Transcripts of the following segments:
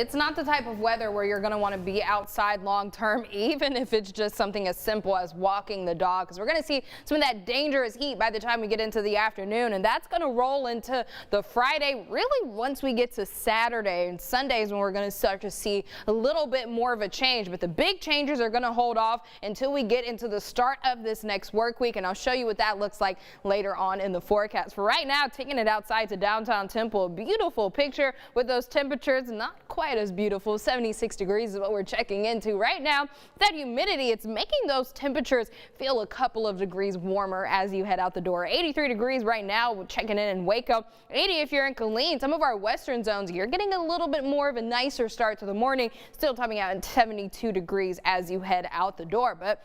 It's not the type of weather where you're going to want to be outside long term, even if it's just something as simple as walking the dog, because we're going to see some of that dangerous heat by the time we get into the afternoon, and that's going to roll into the Friday. Really, once we get to Saturday and Sundays, when we're going to start to see a little bit more of a change. But the big changes are going to hold off until we get into the start of this next work week, and I'll show you what that looks like later on in the forecast. For right now, taking it outside to downtown Temple, a beautiful picture with those temperatures not quite as beautiful. 76 degrees is what we're checking into right now. That humidity, it's making those temperatures feel a couple of degrees warmer as you head out the door. 83 degrees right now. We're checking in Waco. 80 if you're in Killeen. Some of our western zones, you're getting a little bit more of a nicer start to the morning. Still topping out at 72 degrees as you head out the door. But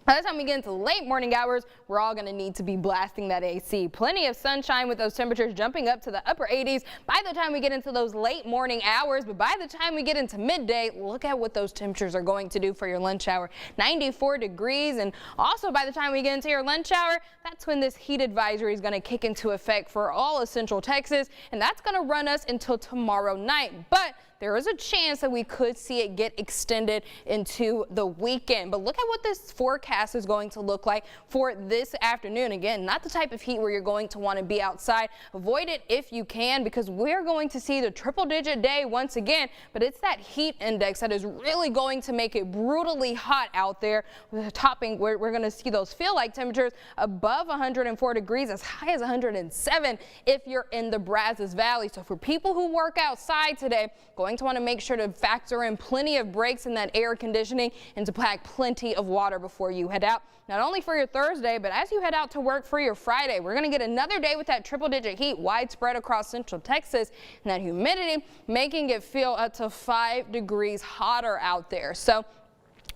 by the time we get into the late morning hours, we're all going to need to be blasting that AC. Plenty of sunshine with those temperatures jumping up to the upper 80s by the time we get into those late morning hours. But by the time we get into midday, look at what those temperatures are going to do for your lunch hour. 94 degrees. And also by the time we get into your lunch hour, that's when this heat advisory is going to kick into effect for all of Central Texas. And that's going to run us until tomorrow night. But there is a chance that we could see it get extended into the weekend. But look at what this forecast is going to look like for this afternoon. Again, not the type of heat where you're going to want to be outside. Avoid it if you can, because we're going to see the triple-digit day once again. But it's that heat index that is really going to make it brutally hot out there. With a topping where we're going to see those feel-like temperatures above 104 degrees, as high as 107 if you're in the Brazos Valley. So for people who work outside today, going to want to make sure to factor in plenty of breaks in that air conditioning and to pack plenty of water before you head out. Not only for your Thursday, but as you head out to work for your Friday, we're going to get another day with that triple-digit heat widespread across Central Texas, and that humidity making it feel up to 5 degrees hotter out there. So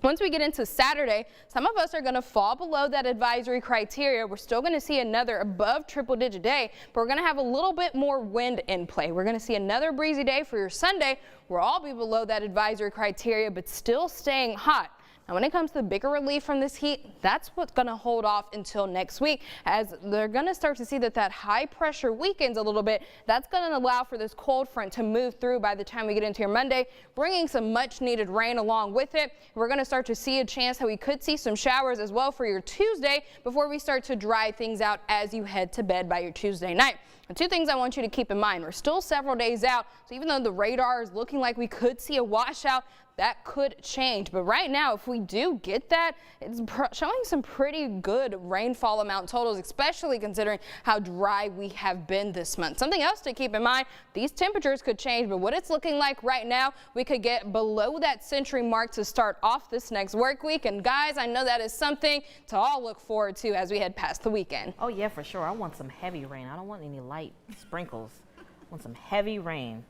once we get into Saturday, some of us are going to fall below that advisory criteria. We're still going to see another above triple-digit day, but we're going to have a little bit more wind in play. We're going to see another breezy day for your Sunday. We'll all be below that advisory criteria, but still staying hot. Now, when it comes to bigger relief from this heat, that's what's going to hold off until next week, as they're going to start to see that high pressure weakens a little bit. That's going to allow for this cold front to move through by the time we get into your Monday, bringing some much needed rain along with it. We're going to start to see a chance that we could see some showers as well for your Tuesday before we start to dry things out as you head to bed by your Tuesday night. And two things I want you to keep in mind. We're still several days out, so even though the radar is looking like we could see a washout, that could change. But right now, if we do get that, it's showing some pretty good rainfall amount totals, especially considering how dry we have been this month. Something else to keep in mind, these temperatures could change, but what it's looking like right now, we could get below that century mark to start off this next work week. And guys, I know that is something to all look forward to as we head past the weekend. Oh yeah, for sure. I want some heavy rain. I don't want any light sprinkles. I want some heavy rain.